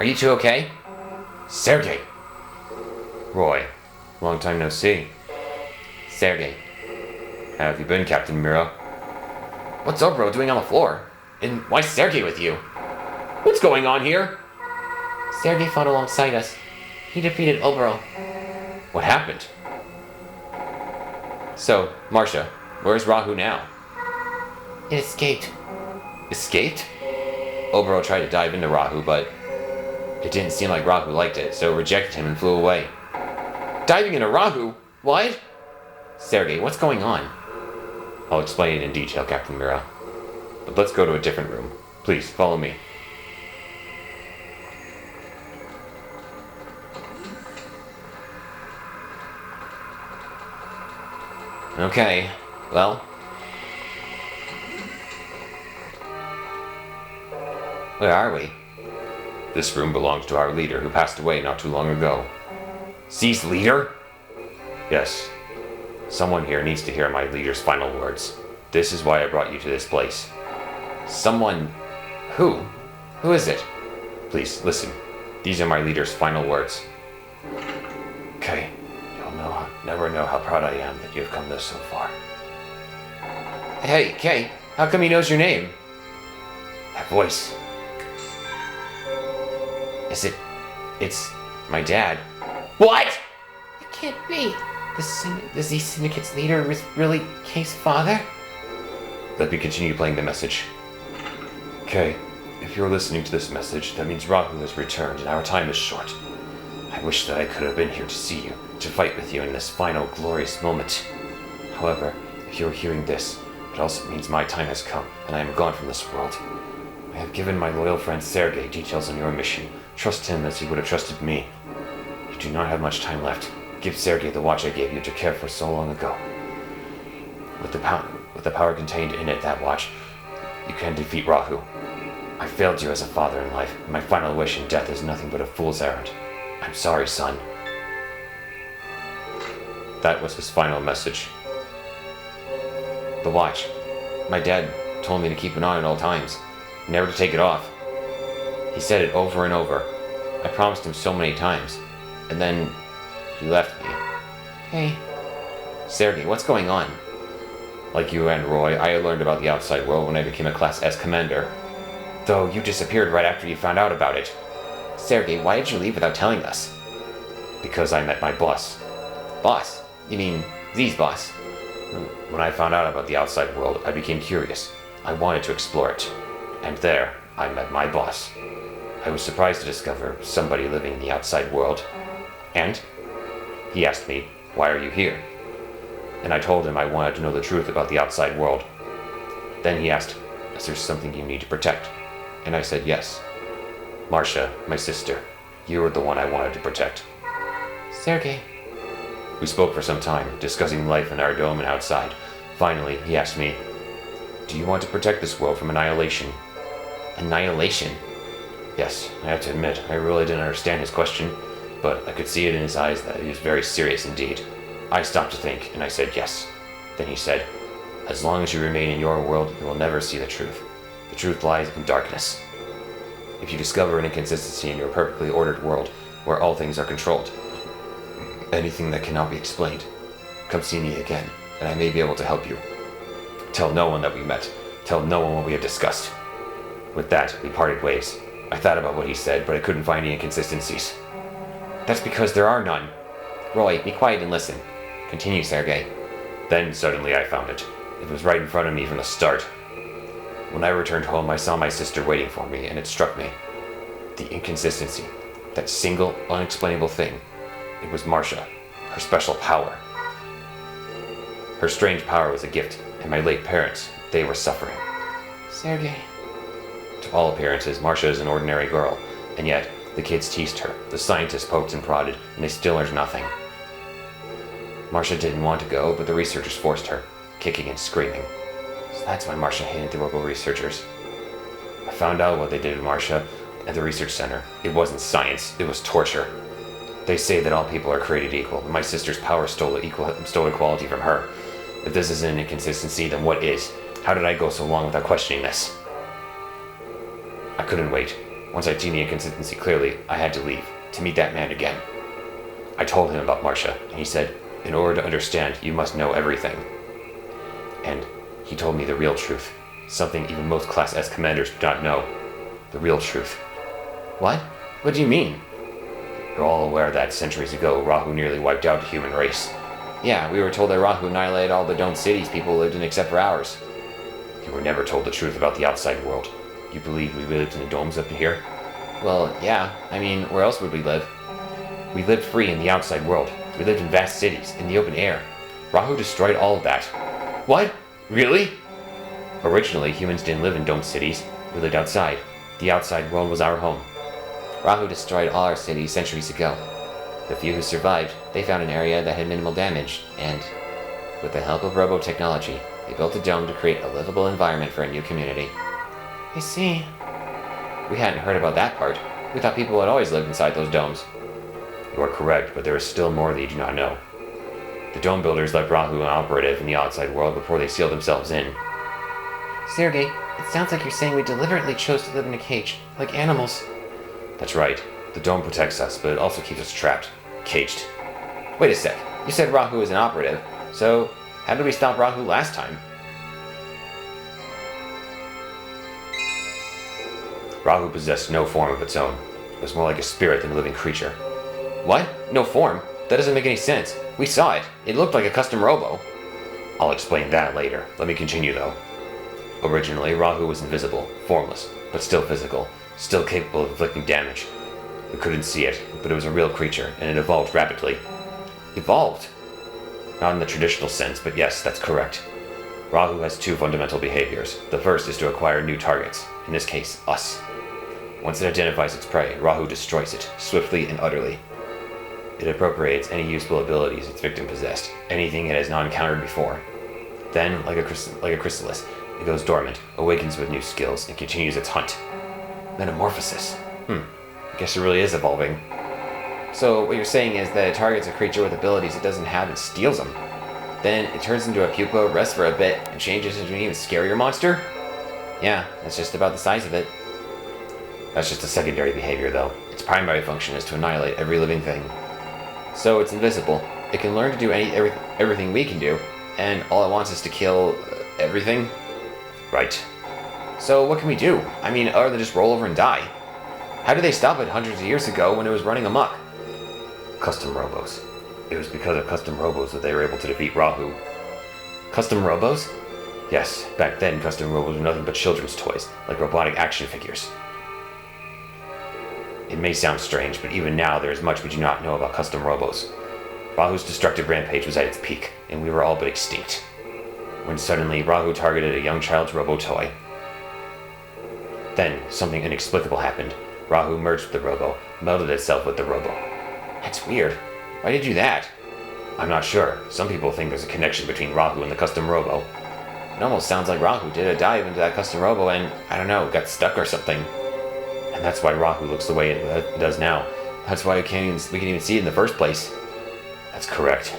Are you two okay? Sergei! Roy, long time no see. Sergei. How have you been, Captain Miro? What's Obro doing on the floor? And why Sergei with you? What's going on here? Sergei fought alongside us. He defeated Obro. What happened? So, Marcia, where's Rahu now? It escaped. Escaped? Obro tried to dive into Rahu, but it didn't seem like Rahu liked it, so it rejected him and flew away. Diving into Rahu? What? Sergei, what's going on? I'll explain it in detail, Captain Mira. But let's go to a different room. Please, follow me. Okay, well. Where are we? This room belongs to our leader, who passed away not too long ago. Z's leader? Yes. Someone here needs to hear my leader's final words. This is why I brought you to this place. Someone... Who? Who is it? Please, listen. These are my leader's final words. Okay. You'll never know how proud I am that you've come this so far. Hey, Kay, how come he knows your name? That voice. It's my dad. What? It can't be. The Z Syndicate's leader was really Kay's father? Let me continue playing the message. Kay, if you're listening to this message, that means Rahu has returned and our time is short. I wish that I could have been here to see you, to fight with you in this final glorious moment. However, if you're hearing this, it also means my time has come and I am gone from this world. I have given my loyal friend Sergei details on your mission. Trust him as he would have trusted me. You do not have much time left. Give Sergei the watch I gave you to care for so long ago. With the power contained in it, that watch, you can defeat Rahu. I failed you as a father in life, and my final wish in death is nothing but a fool's errand. I'm sorry, son. That was his final message. The watch. My dad told me to keep it on at all times, never to take it off. He said it over and over. I promised him so many times, and then he left me. Hey. Sergei, what's going on? Like you and Roy, I learned about the outside world when I became a Class S commander. Though you disappeared right after you found out about it. Sergei, why did you leave without telling us? Because I met my boss. Boss? You mean Z's boss? When I found out about the outside world, I became curious. I wanted to explore it. And there, I met my boss. I was surprised to discover somebody living in the outside world. And he asked me, why are you here? And I told him I wanted to know the truth about the outside world. Then he asked, is there something you need to protect? And I said yes. Marcia, my sister, you were the one I wanted to protect. Sergei. We spoke for some time, discussing life in our dome and outside. Finally, he asked me, do you want to protect this world from annihilation? Annihilation? Yes, I have to admit, I really didn't understand his question, but I could see it in his eyes that he was very serious indeed. I stopped to think, and I said yes. Then he said, as long as you remain in your world, you will never see the truth. The truth lies in darkness. If you discover an inconsistency in your perfectly ordered world, where all things are controlled, anything that cannot be explained, come see me again, and I may be able to help you. Tell no one that we met. Tell no one what we have discussed. With that, we parted ways. I thought about what he said, but I couldn't find any inconsistencies. That's because there are none. Roy, be quiet and listen. Continue, Sergei. Then suddenly I found it. It was right in front of me from the start. When I returned home, I saw my sister waiting for me, and it struck me. The inconsistency. That single, unexplainable thing. It was Marcia. Her special power. Her strange power was a gift, and my late parents, they were suffering. Sergei. To all appearances, Marcia is an ordinary girl, and yet the kids teased her, the scientists poked and prodded, and they still learned nothing. Marcia didn't want to go, but the researchers forced her, kicking and screaming. So that's why Marcia hated the Robo researchers. I found out what they did to Marcia at the research center. It wasn't science, it was torture. They say that all people are created equal, but my sister's power stole equality from her. If this isn't an inconsistency, then what is? How did I go so long without questioning this? I couldn't wait. Once I'd seen the inconsistency clearly, I had to leave, to meet that man again. I told him about Marcia, and he said, in order to understand, you must know everything. And he told me the real truth, something even most Class S commanders do not know. The real truth. What? What do you mean? You're all aware that centuries ago, Rahu nearly wiped out the human race. Yeah, we were told that Rahu annihilated all the domed cities people lived in except for ours. You were never told the truth about the outside world. You believe we lived in the domes up here? Well, yeah. I mean, where else would we live? We lived free in the outside world. We lived in vast cities, in the open air. Rahu destroyed all of that. What? Really? Originally, humans didn't live in domed cities. We lived outside. The outside world was our home. Rahu destroyed all our cities centuries ago. The few who survived, they found an area that had minimal damage, and with the help of Robo technology, they built a dome to create a livable environment for a new community. I see. We hadn't heard about that part. We thought people had always lived inside those domes. You are correct, but there is still more that you do not know. The dome builders left Rahu inoperative in the outside world before they sealed themselves in. Sergei, it sounds like you're saying we deliberately chose to live in a cage, like animals. That's right. The dome protects us, but it also keeps us trapped. Caged. Wait a sec. You said Rahu is inoperative, so how did we stop Rahu last time? Rahu possessed no form of its own. It was more like a spirit than a living creature. What? No form? That doesn't make any sense. We saw it. It looked like a custom Robo. I'll explain that later. Let me continue, though. Originally, Rahu was invisible, formless, but still physical, still capable of inflicting damage. We couldn't see it, but it was a real creature, and it evolved rapidly. Evolved? Not in the traditional sense, but yes, that's correct. Rahu has two fundamental behaviors. The first is to acquire new targets, in this case, us. Once it identifies its prey, Rahu destroys it, swiftly and utterly. It appropriates any useful abilities its victim possessed, anything it has not encountered before. Then, like a chrysalis, it goes dormant, awakens with new skills, and continues its hunt. Metamorphosis. I guess it really is evolving. So what you're saying is that it targets a creature with abilities it doesn't have and steals them. Then it turns into a pupa, rests for a bit, and changes into an even scarier monster? Yeah, that's just about the size of it. That's just a secondary behavior, though. Its primary function is to annihilate every living thing. So it's invisible. It can learn to do everything we can do, and all it wants is to kill everything? Right. So what can we do? I mean, other than just roll over and die? How did they stop it hundreds of years ago when it was running amok? Custom Robos. It was because of custom Robos that they were able to defeat Rahu. Custom Robos? Yes, back then custom Robos were nothing but children's toys, like robotic action figures. It may sound strange, but even now there is much we do not know about custom Robos. Rahu's destructive rampage was at its peak, and we were all but extinct. When suddenly Rahu targeted a young child's Robo toy. Then, something inexplicable happened. Rahu merged with the Robo, melded itself with the Robo. That's weird. Why did you do that? I'm not sure. Some people think there's a connection between Rahu and the custom Robo. It almost sounds like Rahu did a dive into that custom Robo and, I don't know, got stuck or something. And that's why Rahu looks the way it does now. That's why we can even see it in the first place. That's correct.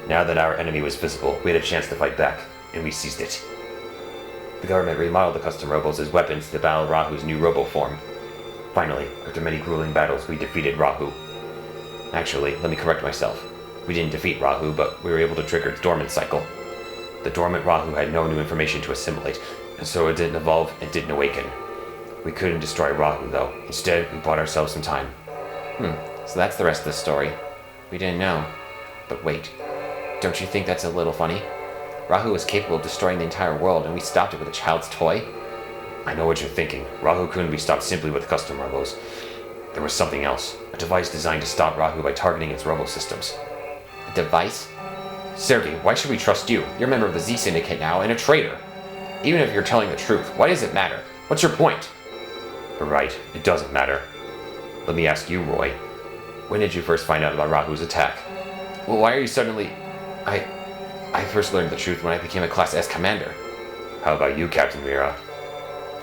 Now that our enemy was visible, we had a chance to fight back, and we seized it. The government remodeled the custom Robos as weapons to battle Rahu's new Robo form. Finally, after many grueling battles, we defeated Rahu. Actually, let me correct myself. We didn't defeat Rahu, but we were able to trigger its dormant cycle. The dormant Rahu had no new information to assimilate, and so it didn't evolve and didn't awaken. We couldn't destroy Rahu, though. Instead, we bought ourselves some time. So that's the rest of the story. We didn't know. But wait, don't you think that's a little funny? Rahu was capable of destroying the entire world, and we stopped it with a child's toy? I know what you're thinking. Rahu couldn't be stopped simply with custom Robos. There was something else. A device designed to stop Rahu by targeting its Robo systems. A device? Sergei, why should we trust you? You're a member of the Z Syndicate now, and a traitor. Even if you're telling the truth, why does it matter? What's your point? You're right. It doesn't matter. Let me ask you, Roy. When did you first find out about Rahu's attack? Well, why are you suddenly... I first learned the truth when I became a Class S commander. How about you, Captain Mira?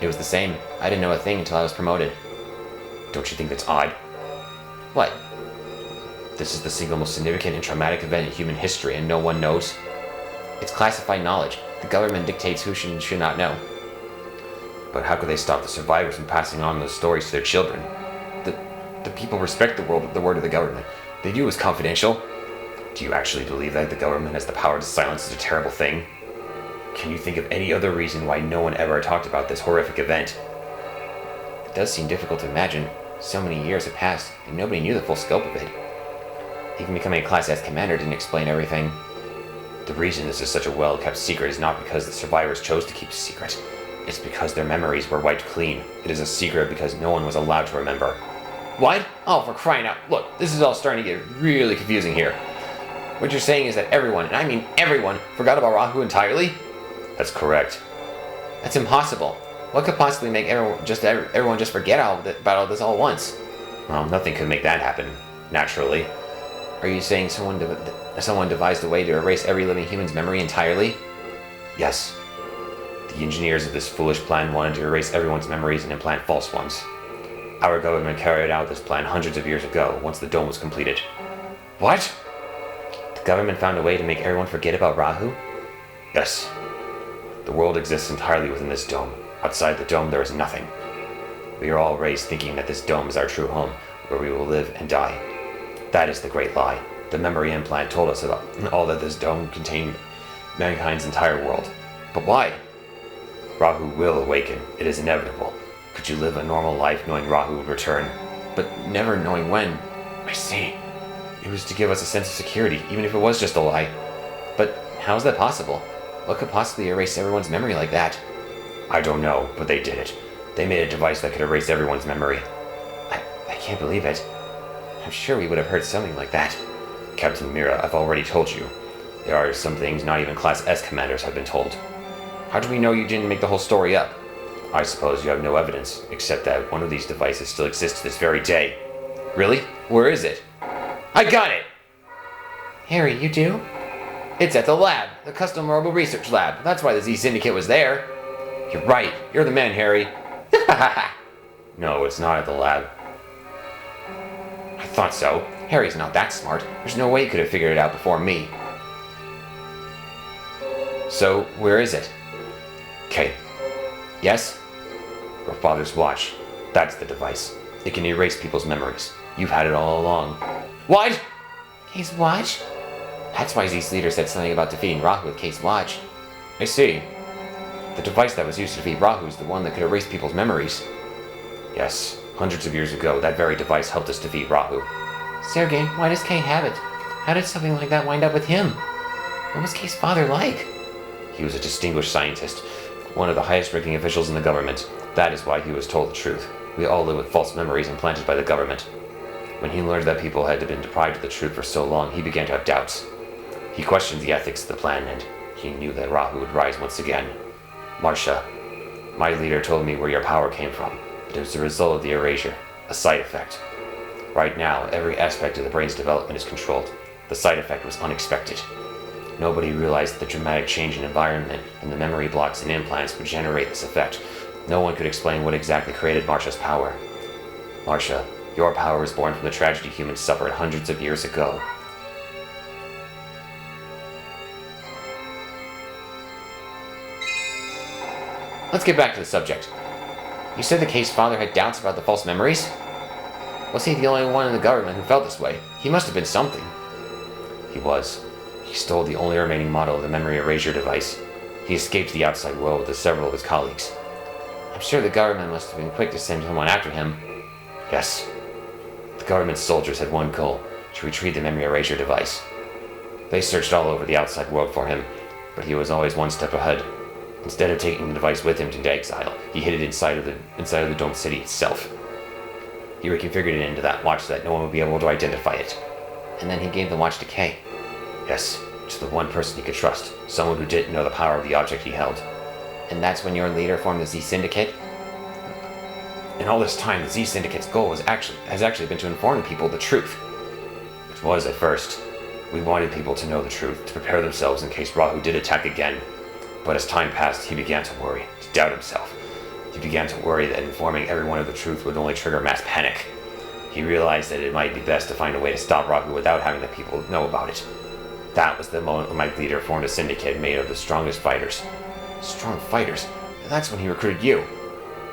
It was the same. I didn't know a thing until I was promoted. Don't you think that's odd? What? This is the single most significant and traumatic event in human history, and no one knows? It's classified knowledge. The government dictates who should and should not know. But how could they stop the survivors from passing on those stories to their children? The people respect the word of the government. They knew it was confidential. Do you actually believe that the government has the power to silence such a terrible thing? Can you think of any other reason why no one ever talked about this horrific event? It does seem difficult to imagine. So many years have passed, and nobody knew the full scope of it. Even becoming a Class S commander didn't explain everything. The reason this is such a well-kept secret is not because the survivors chose to keep it secret. It's because their memories were wiped clean. It is a secret because no one was allowed to remember. What? Oh, for crying out. Look, this is all starting to get really confusing here. What you're saying is that everyone, and I mean everyone, forgot about Rahu entirely? That's correct. That's impossible. What could possibly make everyone just forget about all this all at once? Well, nothing could make that happen, naturally. Are you saying someone devised a way to erase every living human's memory entirely? Yes. The engineers of this foolish plan wanted to erase everyone's memories and implant false ones. Our government carried out this plan hundreds of years ago, once the dome was completed. What? The government found a way to make everyone forget about Rahu? Yes. The world exists entirely within this dome. Outside the dome, there is nothing. We are all raised thinking that this dome is our true home, where we will live and die. That is the great lie. The memory implant told us about all that this dome contained mankind's entire world. But why? Rahu will awaken. It is inevitable. Could you live a normal life knowing Rahu would return, but never knowing when? I see. It was to give us a sense of security, even if it was just a lie. But how is that possible? What could possibly erase everyone's memory like that? I don't know, but they did it. They made a device that could erase everyone's memory. I can't believe it. I'm sure we would have heard something like that. Captain Mira, I've already told you. There are some things not even Class S commanders have been told. How do we know you didn't make the whole story up? I suppose you have no evidence, except that one of these devices still exists to this very day. Really? Where is it? I got it! Harry, you do? It's at the lab, the custom Robo research lab. That's why the Z Syndicate was there. You're right. You're the man, Harry. No, it's not at the lab. I thought so. Harry's not that smart. There's no way he could have figured it out before me. So, where is it? Okay. Yes? Your father's watch. That's the device. It can erase people's memories. You've had it all along. What? Kay's watch? That's why Z's leader said something about defeating Rahu with Kay's watch. I see. The device that was used to defeat Rahu is the one that could erase people's memories. Yes, hundreds of years ago, that very device helped us defeat Rahu. Sergei, why does Kay have it? How did something like that wind up with him? What was Kay's father like? He was a distinguished scientist, one of the highest-ranking officials in the government. That is why he was told the truth. We all live with false memories implanted by the government. When he learned that people had been deprived of the truth for so long, he began to have doubts. He questioned the ethics of the plan, and he knew that Rahu would rise once again. Marcia, my leader told me where your power came from. It was the result of the erasure, a side effect. Right now, every aspect of the brain's development is controlled. The side effect was unexpected. Nobody realized that the dramatic change in environment and the memory blocks and implants would generate this effect. No one could explain what exactly created Marcia's power. Marcia, your power was born from the tragedy humans suffered hundreds of years ago. Let's get back to the subject. You said the K's father had doubts about the false memories? Was he the only one in the government who felt this way? He must have been something. He was. He stole the only remaining model of the memory erasure device. He escaped to the outside world with several of his colleagues. I'm sure the government must have been quick to send someone after him. Yes. The government soldiers had one goal, to retrieve the memory erasure device. They searched all over the outside world for him, but he was always one step ahead. Instead of taking the device with him to exile, he hid it inside of the domed city itself. He reconfigured it into that watch so that no one would be able to identify it. And then he gave the watch to Kay. Yes, to the one person he could trust, someone who didn't know the power of the object he held. And that's when your leader formed the Z Syndicate? And all this time, the Z Syndicate's goal has actually been to inform people the truth. It was at first. We wanted people to know the truth, to prepare themselves in case Rahu did attack again. But as time passed, he began to worry, to doubt himself. He began to worry that informing everyone of the truth would only trigger mass panic. He realized that it might be best to find a way to stop Rahu without having the people know about it. That was the moment when my leader formed a syndicate made of the strongest fighters. Strong fighters? That's when he recruited you.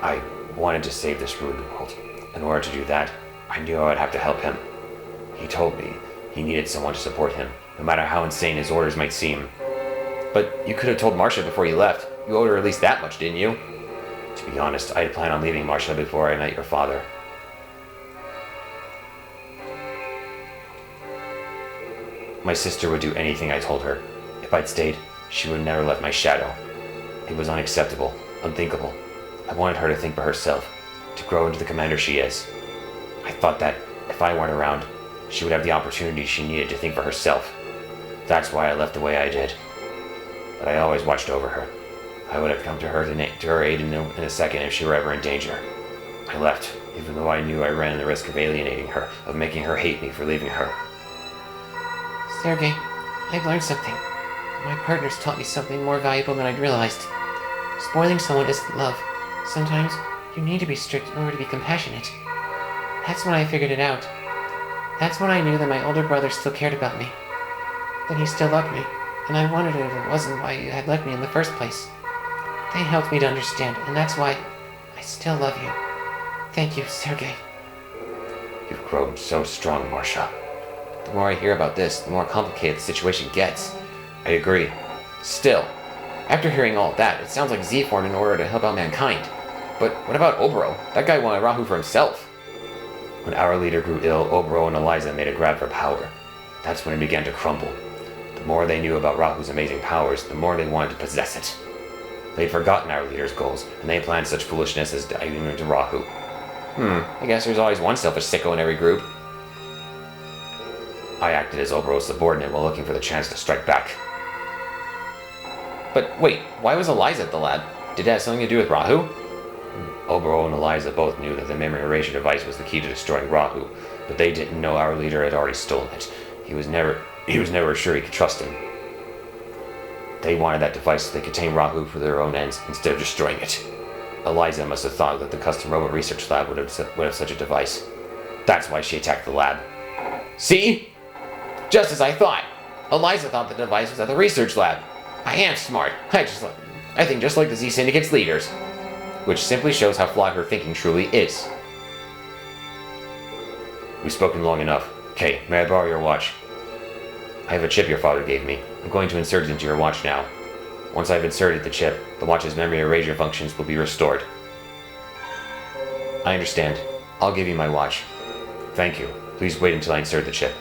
I wanted to save this ruined world. In order to do that, I knew I would have to help him. He told me he needed someone to support him, no matter how insane his orders might seem. But you could have told Marcia before you left. You owed her at least that much, didn't you? To be honest, I had planned on leaving Marcia before I met your father. My sister would do anything I told her. If I'd stayed, she would never left my shadow. It was unacceptable, unthinkable. I wanted her to think for herself, to grow into the commander she is. I thought that, if I weren't around, she would have the opportunity she needed to think for herself. That's why I left the way I did. But I always watched over her. I would have come to her aid in a second if she were ever in danger. I left, even though I knew I ran the risk of alienating her, of making her hate me for leaving her. Sergei, I've learned something. My partners taught me something more valuable than I'd realized. Spoiling someone isn't love. Sometimes you need to be strict in order to be compassionate. That's when I figured it out. That's when I knew that my older brother still cared about me. That he still loved me, and I wondered if it wasn't why you had left me in the first place. They helped me to understand, and that's why I still love you. Thank you, Sergei. You've grown so strong, Marcia. The more I hear about this, the more complicated the situation gets. I agree. Still, after hearing all that, it sounds like Z formed in order to help out mankind. But what about Obro? That guy wanted Rahu for himself. When our leader grew ill, Obro and Eliza made a grab for power. That's when it began to crumble. The more they knew about Rahu's amazing powers, the more they wanted to possess it. They'd forgotten our leader's goals, and they planned such foolishness as diving into Rahu. I guess there's always one selfish sicko in every group. I acted as Obro's subordinate while looking for the chance to strike back. But wait, why was Eliza at the lab? Did it have something to do with Rahu? Obro and Eliza both knew that the memory erasure device was the key to destroying Rahu, but they didn't know our leader had already stolen it. He was never sure he could trust him. They wanted that device so they could tame Rahu for their own ends instead of destroying it. Eliza must have thought that the custom robot research lab would have such a device. That's why she attacked the lab. See? Just as I thought. Eliza thought the device was at the research lab. I am smart. I think just like the Z Syndicate's leaders. Which simply shows how flawed her thinking truly is. We've spoken long enough. Okay, may I borrow your watch? I have a chip your father gave me. I'm going to insert it into your watch now. Once I've inserted the chip, the watch's memory erasure functions will be restored. I understand. I'll give you my watch. Thank you. Please wait until I insert the chip.